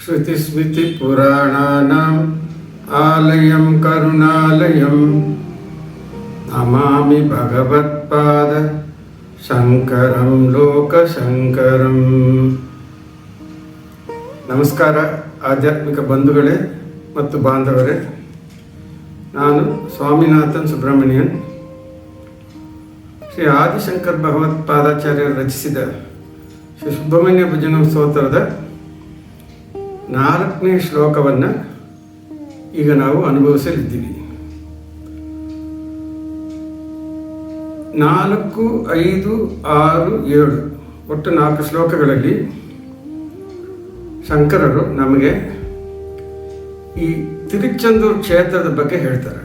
श्रुतिस्मृतिपुराणानाम् आलयं करुणालयं नमामि भगवत्पाद ಶಂಕರಂ ಲೋಕಶಂಕರಂ. ನಮಸ್ಕಾರ ಆಧ್ಯಾತ್ಮಿಕ ಬಂಧುಗಳೇ ಮತ್ತು ಬಾಂಧವರೇ, ನಾನು ಸ್ವಾಮಿನಾಥನ್ ಸುಬ್ರಹ್ಮಣ್ಯನ್. ಶ್ರೀ ಆದಿಶಂಕರ್ ಭಗವತ್ಪಾದಾಚಾರ್ಯರು ರಚಿಸಿದ ಶ್ರೀ ಸುಬ್ರಹ್ಮಣ್ಯ ಭಜನ ಸ್ತೋತ್ರದ 4ನೇ ಶ್ಲೋಕವನ್ನು ಈಗ ನಾವು ಅನುಭವಿಸಲಿದ್ದೀವಿ. 4, 5, 6, 7 ಒಟ್ಟು 4 ಶ್ಲೋಕಗಳಲ್ಲಿ ಶಂಕರರು ನಮಗೆ ಈ ತಿರುಚೆಂದೂರು ಕ್ಷೇತ್ರದ ಬಗ್ಗೆ ಹೇಳ್ತಾರೆ.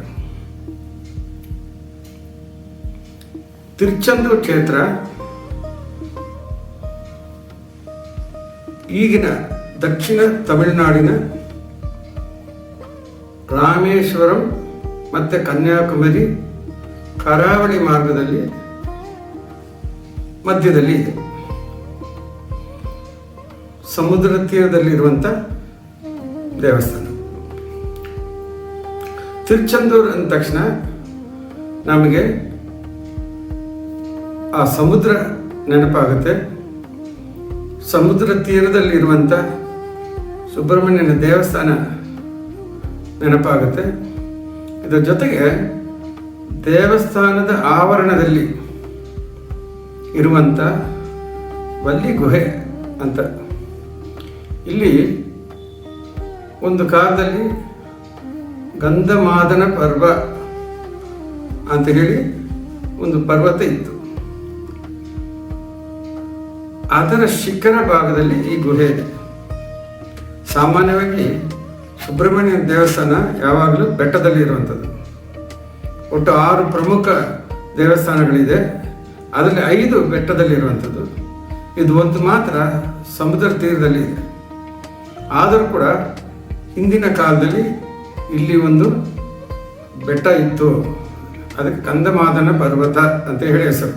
ತಿರುಚೆಂದೂರು ಕ್ಷೇತ್ರ ಈಗಿನ ದಕ್ಷಿಣ ತಮಿಳುನಾಡಿನ ರಾಮೇಶ್ವರಂ ಮತ್ತು ಕನ್ಯಾಕುಮಾರಿ ಕರಾವಳಿ ಮಾರ್ಗದಲ್ಲಿ ಮಧ್ಯದಲ್ಲಿ ಇದೆ. ಸಮುದ್ರ ತೀರದಲ್ಲಿರುವಂಥ ದೇವಸ್ಥಾನ. ತಿರುಚೆಂದೂರು ಅಂದ ತಕ್ಷಣ ನಮಗೆ ಆ ಸಮುದ್ರ ನೆನಪಾಗುತ್ತೆ. ಸಮುದ್ರ ತೀರದಲ್ಲಿರುವಂಥ ಸುಬ್ರಹ್ಮಣ್ಯನ ದೇವಸ್ಥಾನ ನೆನಪಾಗುತ್ತೆ. ಇದರ ಜೊತೆಗೆ ದೇವಸ್ಥಾನದ ಆವರಣದಲ್ಲಿ ಇರುವಂಥ ವಲ್ಲಿ ಗುಹೆ ಅಂತ, ಇಲ್ಲಿ ಒಂದು ಕಾಲದಲ್ಲಿ ಗಂಧಮಾದನ ಪರ್ವ ಅಂತ ಹೇಳಿ ಒಂದು ಪರ್ವತ ಇತ್ತು. ಅದರ ಶಿಖರ ಭಾಗದಲ್ಲಿ ಈ ಗುಹೆ ಇದೆ. ಸಾಮಾನ್ಯವಾಗಿ ಸುಬ್ರಹ್ಮಣ್ಯ ದೇವಸ್ಥಾನ ಯಾವಾಗಲೂ ಬೆಟ್ಟದಲ್ಲಿ ಇರುವಂಥದ್ದು. ಒಟ್ಟು 6 ಪ್ರಮುಖ ದೇವಸ್ಥಾನಗಳಿದೆ, ಅದರಲ್ಲಿ 5 ಬೆಟ್ಟದಲ್ಲಿರುವಂಥದ್ದು. ಇದು ಒಂದು ಮಾತ್ರ ಸಮುದ್ರ ತೀರದಲ್ಲಿ ಇದೆ. ಆದರೂ ಕೂಡ ಹಿಂದಿನ ಕಾಲದಲ್ಲಿ ಇಲ್ಲಿ ಒಂದು ಬೆಟ್ಟ ಇತ್ತು, ಅದಕ್ಕೆ ಗಂಧಮಾದನ ಪರ್ವತ ಅಂತ ಹೇಳಿ ಹೆಸರು.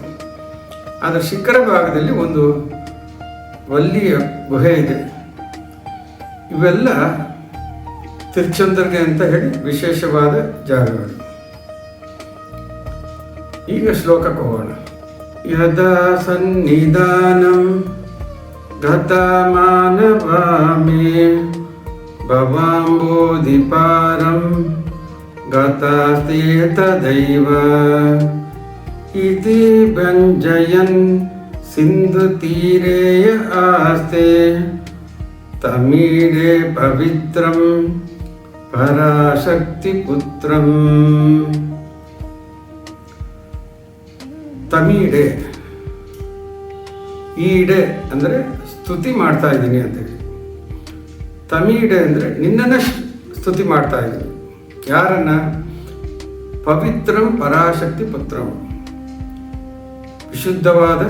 ಅದರ ಶಿಖರ ಭಾಗದಲ್ಲಿ ಒಂದು ವಲ್ಲಿಯ ಗುಹೆ ಇದೆ. ಇವೆಲ್ಲ ತಿರುಚೆಂದೂರಿಗೆ ಅಂತ ಹೇಳಿ ವಿಶೇಷವಾದ ಜಾಗಗಳು. ಈಗ ಶ್ಲೋಕಕ್ಕೆ ಹೋಗೋಣ. ಯದಾ ಸನ್ನಿಧಾನಂ ಗತಮಾನವಾಮಿ ಭವಾಂಬೋಧಿಪಾರಂ ಗತಾಸ್ತೆ ತದೈವ ಇತಿ ಭಂಜಯನ್ ಸಿಂಧು ತೀರೇಯ ಆಸ್ತೆ ತಮೀಡೆ ಪವಿತ್ರಂ ಪರಾಶಕ್ತಿ ಪುತ್ರಂ. ತಮೀಡೆ, ಈಡೆ ಅಂದರೆ ಸ್ತುತಿ ಮಾಡ್ತಾ ಇದ್ದೀನಿ ಅಂತ ಹೇಳಿ. ತಮೀಡೆ ಅಂದರೆ ನಿನ್ನನ್ನು ಸ್ತುತಿ ಮಾಡ್ತಾ ಇದ್ದೀನಿ. ಯಾರನ್ನ? ಪವಿತ್ರಂ ಪರಾಶಕ್ತಿ ಪುತ್ರಂ, ವಿಶುದ್ಧವಾದ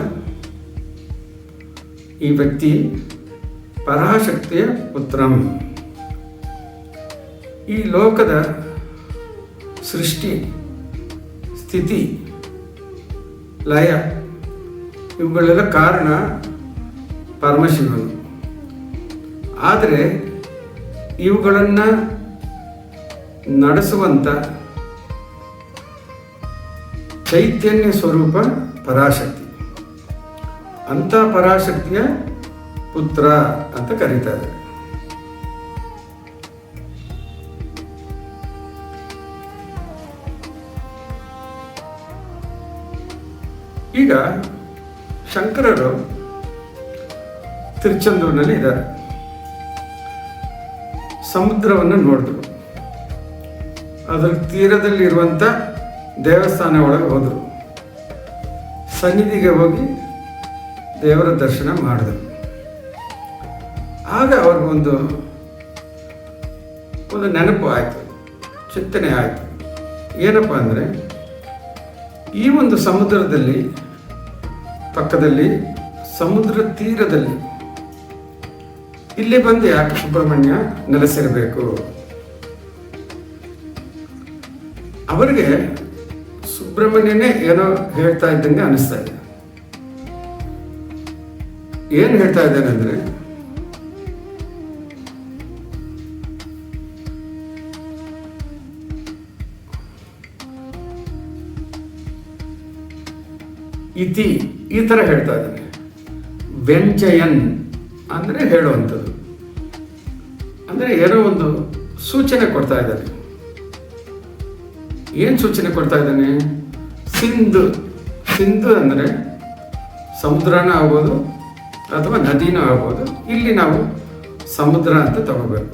ಈ ವ್ಯಕ್ತಿ ಪರಾಶಕ್ತಿಯ ಪುತ್ರಂ. ಈ ಲೋಕದ ಸೃಷ್ಟಿ, ಸ್ಥಿತಿ, ಲಯ ಇವುಗಳೆಲ್ಲ ಕಾರಣ ಪರಮಶಿವನು. ಆದರೆ ಇವುಗಳನ್ನು ನಡೆಸುವಂಥ ಚೈತನ್ಯ ಸ್ವರೂಪ ಪರಾಶಕ್ತಿ. ಅಂಥ ಪರಾಶಕ್ತಿಯ ಪುತ್ರ ಅಂತ ಕರೀತಾರೆ. ಈಗ ಶಂಕರರು ತಿರುಚೆಂದೂರಿನಲ್ಲಿ ಇದ್ದಾರೆ. ಸಮುದ್ರವನ್ನು ನೋಡಿದ್ರು, ಅದರ ತೀರದಲ್ಲಿರುವಂಥ ದೇವಸ್ಥಾನ ಒಳಗೆ ಹೋದರು. ಸನ್ನಿಧಿಗೆ ಹೋಗಿ ದೇವರ ದರ್ಶನ ಮಾಡಿದರು. ಆಗ ಅವ್ರಿಗೊಂದು ನೆನಪು ಆಯಿತು, ಚಿಂತನೆ ಆಯಿತು. ಏನಪ್ಪ ಅಂದರೆ, ಈ ಒಂದು ಸಮುದ್ರದಲ್ಲಿ ಪಕ್ಕದಲ್ಲಿ ಸಮುದ್ರ ತೀರದಲ್ಲಿ ಇಲ್ಲಿ ಬಂದು ಯಾಕೆ ಸುಬ್ರಹ್ಮಣ್ಯ ನೆಲೆಸಿರಬೇಕು? ಅವರಿಗೆ ಸುಬ್ರಹ್ಮಣ್ಯನೇ ಏನೋ ಹೇಳ್ತಾ ಇದ್ದಂಗೆ ಅನಿಸ್ತಾ ಇದೆ. ಏನು ಹೇಳ್ತಾ ಇದ್ದಾನೆ ಅಂದರೆ, ಇತಿ ಈ ಥರ ಹೇಳ್ತಾ ಇದ್ದಾನೆ. ವ್ಯಂಜಯನ್ ಅಂದರೆ ಹೇಳುವಂಥದ್ದು, ಅಂದರೆ ಏನೋ ಒಂದು ಸೂಚನೆ ಕೊಡ್ತಾ ಇದ್ದಾನೆ. ಏನು ಸೂಚನೆ ಕೊಡ್ತಾ ಇದ್ದಾನೆ? ಸಿಂಧು. ಸಿಂಧು ಅಂದರೆ ಸಮುದ್ರನೂ ಆಗ್ಬೋದು ಅಥವಾ ನದಿನೂ ಆಗ್ಬೋದು. ಇಲ್ಲಿ ನಾವು ಸಮುದ್ರ ಅಂತ ತಗೋಬೇಕು.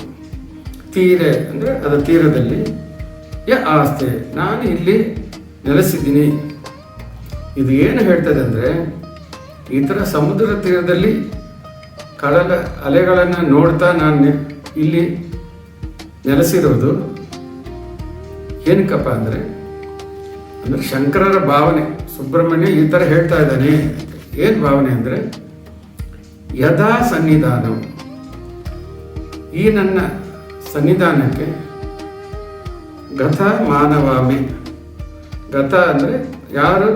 ತೀರೆ ಅಂದರೆ ಅದರ ತೀರದಲ್ಲಿ ಆಸ್ತೆ, ನಾನು ಇಲ್ಲಿ ನೆಲೆಸಿದ್ದೀನಿ. ಇದು ಏನು ಹೇಳ್ತದೆ ಅಂದರೆ, ಈ ಥರ ಸಮುದ್ರ ತೀರದಲ್ಲಿ ಕಡಲ ಅಲೆಗಳನ್ನು ನೋಡ್ತಾ ನಾನು ಇಲ್ಲಿ ನೆಲೆಸಿರೋದು ಏನಕ್ಕಪ್ಪ ಅಂದರೆ ಶಂಕರರ ಭಾವನೆ. ಸುಬ್ರಹ್ಮಣ್ಯ ಈ ಥರ ಹೇಳ್ತಾ ಇದ್ದಾನೆ. ಏನು ಭಾವನೆ ಅಂದರೆ, ಯದಾ ಸನ್ನಿಧಾನ, ಈ ನನ್ನ ಸನ್ನಿಧಾನಕ್ಕೆ ಗತ ಮಾನವಾಮಿ. ಗತ ಅಂದರೆ ಯಾರು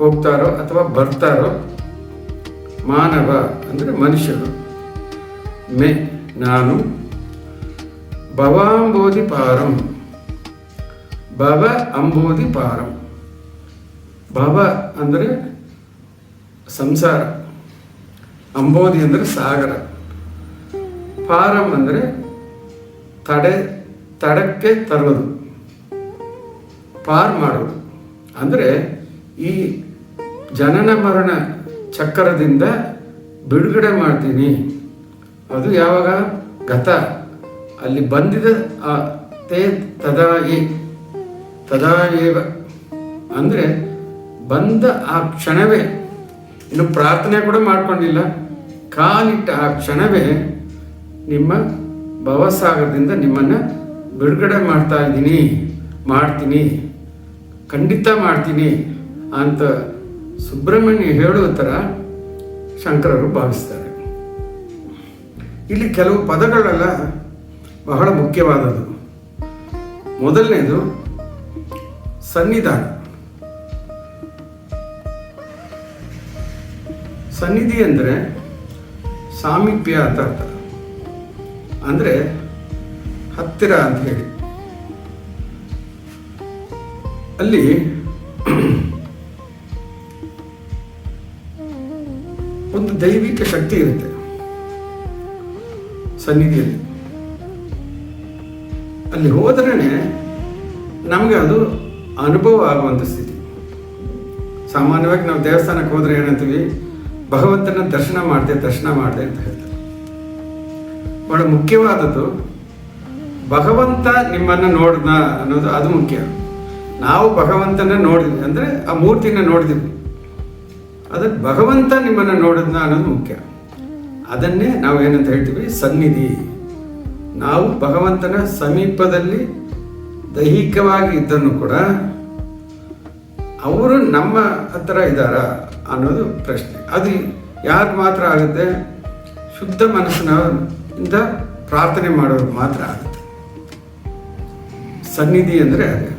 ಹೋಗ್ತಾರೋ ಅಥವಾ ಬರ್ತಾರೋ, ಮಾನವ ಅಂದರೆ ಮನುಷ್ಯರು, ಮೇ ನಾನು, ಭವಾಂಬೋಧಿ ಪಾರಂ, ಭವ ಅಂಬೋಧಿ ಪಾರಂ. ಭವ ಅಂದರೆ ಸಂಸಾರ, ಅಂಬೋಧಿ ಅಂದರೆ ಸಾಗರ, ಪಾರಂ ಅಂದರೆ ತಡಕ್ಕೆ ತರುವುದು, ಪಾರ್ ಮಾಡುವುದು. ಅಂದರೆ ಈ ಜನನ ಮರಣ ಚಕ್ರದಿಂದ ಬಿಡುಗಡೆ ಮಾಡ್ತೀನಿ. ಅದು ಯಾವಾಗ? ಗತ, ಅಲ್ಲಿ ಬಂದಿದ ತೇ ತದಾ ಏವ ಅಂದರೆ ಬಂದ ಆ ಕ್ಷಣವೇ, ಇನ್ನು ಪ್ರಾರ್ಥನೆ ಕೂಡ ಮಾಡ್ಕೊಂಡಿಲ್ಲ, ಕಾಲಿಟ್ಟ ಆ ಕ್ಷಣವೇ ನಿಮ್ಮ ಭವಸಾಗರದಿಂದ ನಿಮ್ಮನ್ನು ಬಿಡುಗಡೆ ಮಾಡ್ತೀನಿ, ಖಂಡಿತ ಮಾಡ್ತೀನಿ ಅಂತ ಸುಬ್ರಹ್ಮಣ್ಯ ಹೇಳುವ ಥರ ಶಂಕರರು ಭಾವಿಸ್ತಾರೆ. ಇಲ್ಲಿ ಕೆಲವು ಪದಗಳೆಲ್ಲ ಬಹಳ ಮುಖ್ಯವಾದದ್ದು. ಮೊದಲನೇದು ಸನ್ನಿಧಾನ. ಸನ್ನಿಧಿ ಅಂದರೆ ಸಾಮೀಪ್ಯ ಅಂತ ಅರ್ಥ, ಅಂದರೆ ಹತ್ತಿರ ಅಂತ ಹೇಳಿ. ಅಲ್ಲಿ ಒಂದು ದೈವಿಕ ಶಕ್ತಿ ಇರುತ್ತೆ ಸನ್ನಿಧಿಯಲ್ಲಿ. ಅಲ್ಲಿ ಹೋದ್ರೆ ನಮಗೆ ಅದು ಅನುಭವ ಆಗುವಂಥ ಸ್ಥಿತಿ. ಸಾಮಾನ್ಯವಾಗಿ ನಾವು ದೇವಸ್ಥಾನಕ್ಕೆ ಹೋದ್ರೆ ಏನಂತೀವಿ? ಭಗವಂತನ ದರ್ಶನ ಮಾಡಿದೆ ಅಂತ ಹೇಳ್ತಾರೆ. ಬಹಳ ಮುಖ್ಯವಾದದ್ದು ಭಗವಂತ ನಿಮ್ಮನ್ನು ನೋಡ್ದ ಅನ್ನೋದು, ಅದು ಮುಖ್ಯ. ನಾವು ಭಗವಂತನ ನೋಡಿದ್ವಿ ಅಂದರೆ ಆ ಮೂರ್ತಿನ ನೋಡಿದ್ವಿ, ಅದಕ್ಕೆ ಭಗವಂತ ನಿಮ್ಮನ್ನು ನೋಡಿದ್ನ ಅನ್ನೋದು ಮುಖ್ಯ. ಅದನ್ನೇ ನಾವು ಏನಂತ ಹೇಳ್ತೀವಿ? ಸನ್ನಿಧಿ. ನಾವು ಭಗವಂತನ ಸಮೀಪದಲ್ಲಿ ದೈಹಿಕವಾಗಿ ಇದ್ದನ್ನು ಕೂಡ ಅವರು ನಮ್ಮ ಹತ್ರ ಇದ್ದಾರಾ ಅನ್ನೋದು ಪ್ರಶ್ನೆ. ಅದು ಯಾರಿಗೆ ಮಾತ್ರ ಆಗುತ್ತೆ? ಶುದ್ಧ ಮನಸ್ಸಿನಿಂದ ಪ್ರಾರ್ಥನೆ ಮಾಡೋರು ಮಾತ್ರ ಆಗುತ್ತೆ. ಸನ್ನಿಧಿ ಅಂದರೆ ಅದೇ,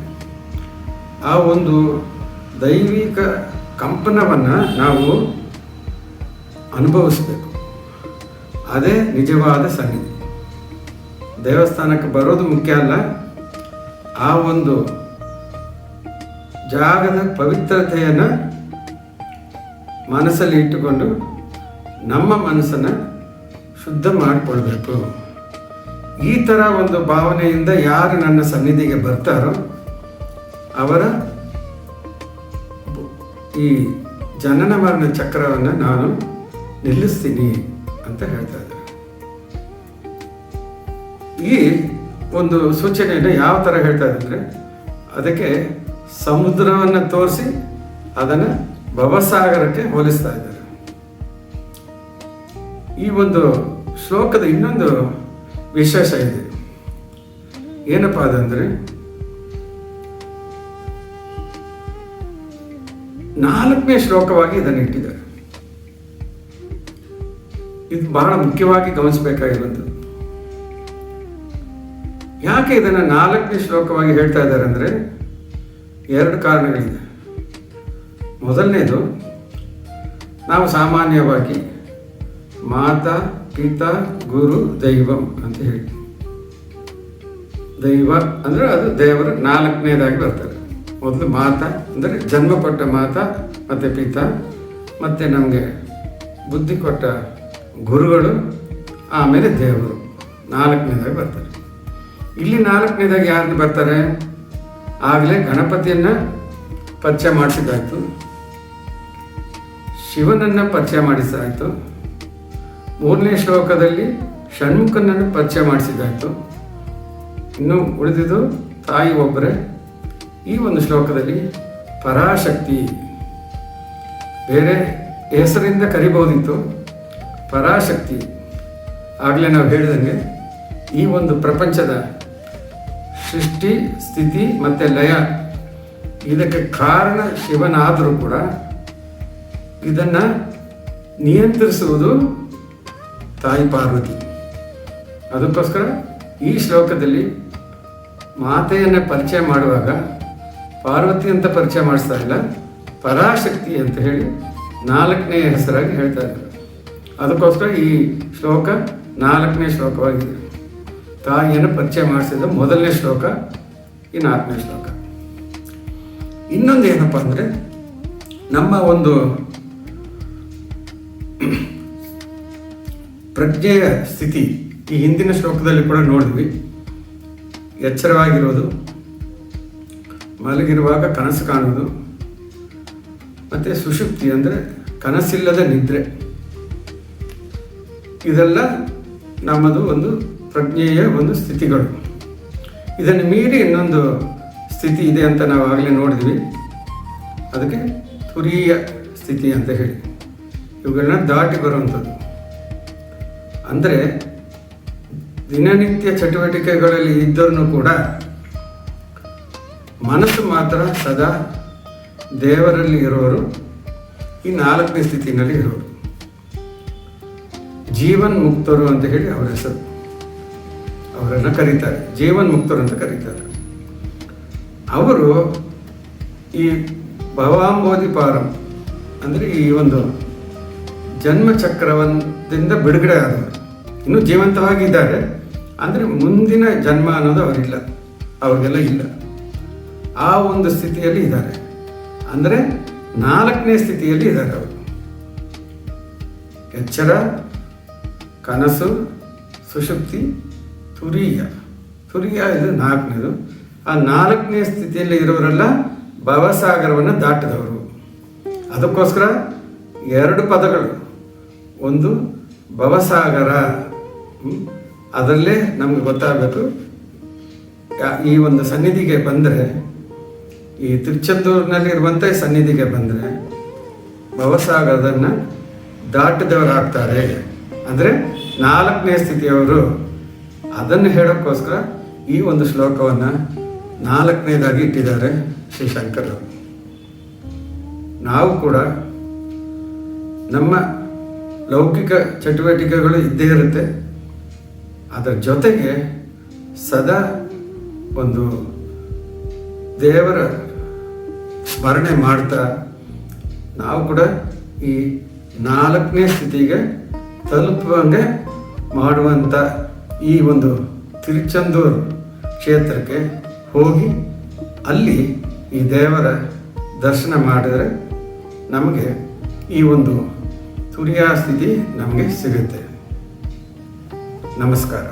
ಆ ಒಂದು ದೈವಿಕ ಕಂಪನವನ್ನು ನಾವು ಅನುಭವಿಸಬೇಕು. ಅದೇ ನಿಜವಾದ ಸನ್ನಿಧಿ. ದೇವಸ್ಥಾನಕ್ಕೆ ಬರೋದು ಮುಖ್ಯ ಅಲ್ಲ, ಆ ಒಂದು ಜಾಗದ ಪವಿತ್ರತೆಯನ್ನು ಮನಸ್ಸಲ್ಲಿ ಇಟ್ಟುಕೊಂಡು ನಮ್ಮ ಮನಸ್ಸನ್ನು ಶುದ್ಧ ಮಾಡಿಕೊಳ್ಬೇಕು. ಈ ಥರ ಒಂದು ಭಾವನೆಯಿಂದ ಯಾರು ನನ್ನ ಸನ್ನಿಧಿಗೆ ಬರ್ತಾರೋ ಅವರ ಈ ಜನನ ಮರಣ ಚಕ್ರವನ್ನು ನಾನು ನಿಲ್ಲಿಸ್ತೀನಿ ಅಂತ ಹೇಳ್ತಾ ಇದ್ದಾರೆ. ಈ ಒಂದು ಸೂಚನೆಯನ್ನು ಯಾವ ಥರ ಹೇಳ್ತಾ ಇದ್ದಾರೆ? ಅದಕ್ಕೆ ಸಮುದ್ರವನ್ನು ತೋರಿಸಿ ಅದನ್ನು ಭವಸಾಗರಕ್ಕೆ ಹೋಲಿಸ್ತಾ ಇದ್ದಾರೆ. ಈ ಒಂದು ಶ್ಲೋಕದ ಇನ್ನೊಂದು ವಿಶೇಷ ಇದೆ. ಏನಪ್ಪ ಅದಂದರೆ, 4ನೇ ಶ್ಲೋಕವಾಗಿ ಇದನ್ನು ಇಟ್ಟಿದ್ದಾರೆ. ಇದು ಬಹಳ ಮುಖ್ಯವಾಗಿ ಗಮನಿಸಬೇಕಾಗಿರುವಂಥದ್ದು. ಯಾಕೆ ಇದನ್ನು 4ನೇ ಶ್ಲೋಕವಾಗಿ ಹೇಳ್ತಾ ಇದ್ದಾರೆ ಅಂದರೆ, 2 ಕಾರಣಗಳಿದೆ. ಮೊದಲನೇದು, ನಾವು ಸಾಮಾನ್ಯವಾಗಿ ಮಾತಾ ಪಿತಾ ಗುರು ದೈವಂ ಅಂತ ಹೇಳಿ, ದೈವ ಅಂದರೆ ಅದು ದೇವರು 4ನೇದಾಗಿ ಬರ್ತಾರೆ. ಮೊದಲು ಮಾತಾ ಅಂದರೆ ಜನ್ಮ ಕೊಟ್ಟ ಮಾತಾ ಮತ್ತು ಪಿತಾ, ಮತ್ತು ನಮಗೆ ಬುದ್ಧಿ ಕೊಟ್ಟ ಗುರುಗಳು, ಆಮೇಲೆ ದೇವರು 4ನೇದಾಗಿ ಬರ್ತಾರೆ. ಇಲ್ಲಿ 4ನೇದಾಗಿ ಯಾರು ಬರ್ತಾರೆ? ಆಗಲೇ ಗಣಪತಿಯನ್ನು ಪರಿಚಯ ಮಾಡಿಸಿದಾಯಿತು, ಶಿವನನ್ನು ಪರಿಚಯ ಮಾಡಿಸಾಯಿತು, 3ನೇ ಶ್ಲೋಕದಲ್ಲಿ ಷಣ್ಮುಖನನ್ನು ಪರಿಚಯ ಮಾಡಿಸಿದಾಯಿತು. ಇನ್ನು ಉಳಿದಿದ್ದು ತಾಯಿ ಒಬ್ಬರೇ. ಈ ಒಂದು ಶ್ಲೋಕದಲ್ಲಿ ಪರಾಶಕ್ತಿ, ಬೇರೆ ಹೆಸರಿಂದ ಕರಿಬೋದಿತ್ತು, ಪರಾಶಕ್ತಿ. ಆಗಲೇ ನಾವು ಹೇಳಿದಂಗೆ ಈ ಒಂದು ಪ್ರಪಂಚದ ಸೃಷ್ಟಿ, ಸ್ಥಿತಿ ಮತ್ತು ಲಯ ಇದಕ್ಕೆ ಕಾರಣ ಶಿವನಾದರೂ ಕೂಡ ಇದನ್ನು ನಿಯಂತ್ರಿಸುವುದು ತಾಯಿ ಪಾರ್ವತಿ. ಅದಕ್ಕೋಸ್ಕರ ಈ ಶ್ಲೋಕದಲ್ಲಿ ಮಾತೆಯನ್ನು ಪರಿಚಯ ಮಾಡುವಾಗ ಪಾರ್ವತಿ ಅಂತ ಪರಿಚಯ ಮಾಡಿಸ್ತಾ ಇಲ್ಲ, ಪರಾಶಕ್ತಿ ಅಂತ ಹೇಳಿ 4ನೇ ಹೆಸರಾಗಿ ಹೇಳ್ತಾ ಇದ್ದಾರೆ. ಅದಕ್ಕೋಸ್ಕರ ಈ ಶ್ಲೋಕ 4ನೇ ಶ್ಲೋಕವಾಗಿದೆ. ತಾಯಿಯನ್ನು ಪರಿಚಯ ಮಾಡಿಸಿದ 1ನೇ ಶ್ಲೋಕ, ಈ 4ನೇ ಶ್ಲೋಕ. ಇನ್ನೊಂದು ಏನಪ್ಪ ಅಂದರೆ, ನಮ್ಮ ಒಂದು ಪ್ರಜ್ಞೆಯ ಸ್ಥಿತಿ ಈ ಹಿಂದಿನ ಶ್ಲೋಕದಲ್ಲಿ ಕೂಡ ನೋಡಿದ್ವಿ. ಎಚ್ಚರವಾಗಿರೋದು, ಮಲಗಿರುವಾಗ ಕನಸು ಕಾಣುವುದು, ಮತ್ತು ಸುಷುಪ್ತಿ ಅಂದರೆ ಕನಸಿಲ್ಲದ ನಿದ್ರೆ. ಇದೆಲ್ಲ ನಮ್ಮದು ಒಂದು ಪ್ರಜ್ಞೆಯ ಒಂದು ಸ್ಥಿತಿಗಳು. ಇದನ್ನು ಮೀರಿ ಇನ್ನೊಂದು ಸ್ಥಿತಿ ಇದೆ ಅಂತ ನಾವು ಆಗಲೇ ನೋಡಿದ್ವಿ. ಅದಕ್ಕೆ ತುರೀಯ ಸ್ಥಿತಿ ಅಂತ ಹೇಳಿ, ಇವುಗಳನ್ನ ದಾಟಿ ಬರುವಂಥದ್ದು. ಅಂದರೆ ದಿನನಿತ್ಯ ಚಟುವಟಿಕೆಗಳಲ್ಲಿ ಇದ್ದರೂ ಕೂಡ ಮನಸ್ಸು ಮಾತ್ರ ಸದಾ ದೇವರಲ್ಲಿ ಇರೋರು ಈ 4ನೇ ಸ್ಥಿತಿನಲ್ಲಿ ಇರೋರು. ಜೀವನ್ ಮುಕ್ತರು ಅಂತ ಹೇಳಿ ಅವರ ಹೆಸರು, ಅವರನ್ನು ಕರೀತಾರೆ, ಜೀವನ್ ಮುಕ್ತರು ಅಂತ ಕರೀತಾರೆ. ಅವರು ಈ ಭವಾಂಬೋಧಿ ಪಾರಂ ಅಂದರೆ ಈ ಒಂದು ಜನ್ಮಚಕ್ರದಿಂದ ಬಿಡುಗಡೆ ಆದವರು, ಇನ್ನೂ ಜೀವಂತವಾಗಿದ್ದಾರೆ. ಅಂದರೆ ಮುಂದಿನ ಜನ್ಮ ಅನ್ನೋದು ಅವರಿಲ್ಲ, ಅವ್ರಿಗೆಲ್ಲ ಇಲ್ಲ. ಆ ಒಂದು ಸ್ಥಿತಿಯಲ್ಲಿ ಇದ್ದಾರೆ. ಅಂದರೆ 4ನೇ ಸ್ಥಿತಿಯಲ್ಲಿ ಇದ್ದಾರೆ ಅವರು. ಎಚ್ಚರ, ಕನಸು, ಸುಷುಪ್ತಿ, ತುರೀಯ. ಇದು 4ನೇದು. ಆ 4ನೇ ಸ್ಥಿತಿಯಲ್ಲಿ ಇರೋರೆಲ್ಲ ಭವಸಾಗರವನ್ನು ದಾಟಿದವರು. ಅದಕ್ಕೋಸ್ಕರ 2 ಪದಗಳು, ಒಂದು ಭವಸಾಗರ, ಅದರಲ್ಲೇ ನಮಗೆ ಗೊತ್ತಾಗಬೇಕು. ಈ ಒಂದು ಸನ್ನಿಧಿಗೆ ಬಂದರೆ, ಈ ತಿರುಚೆಂದೂರಿನಲ್ಲಿರುವಂಥ ಸನ್ನಿಧಿಗೆ ಬಂದರೆ ಭವಸಾಗರದನ್ನು ದಾಟಿದವರಾಗ್ತಾರೆ. ಅಂದರೆ 4ನೇ ಸ್ಥಿತಿಯವರು. ಅದನ್ನು ಹೇಳೋಕ್ಕೋಸ್ಕರ ಈ ಒಂದು ಶ್ಲೋಕವನ್ನು 4ನೇದಾಗಿ ಇಟ್ಟಿದ್ದಾರೆ ಶ್ರೀ ಶಂಕರರು. ನಾವು ಕೂಡ ನಮ್ಮ ಲೌಕಿಕ ಚಟುವಟಿಕೆಗಳು ಇದ್ದೇ ಇರುತ್ತೆ, ಅದರ ಜೊತೆಗೆ ಸದಾ ಒಂದು ದೇವರ ಸ್ಮರಣೆ ಮಾಡ್ತಾ ನಾವು ಕೂಡ ಈ 4ನೇ ಸ್ಥಿತಿಗೆ ತಲುಪುವಂಗೆ ಮಾಡುವಂಥ ಈ ಒಂದು ತಿರುಚೆಂದೂರು ಕ್ಷೇತ್ರಕ್ಕೆ ಹೋಗಿ ಅಲ್ಲಿ ಈ ದೇವರ ದರ್ಶನ ಮಾಡಿದರೆ ನಮಗೆ ಈ ಒಂದು ತುರಿಯ ಸ್ಥಿತಿ ನಮಗೆ ಸಿಗುತ್ತೆ. ನಮಸ್ಕಾರ.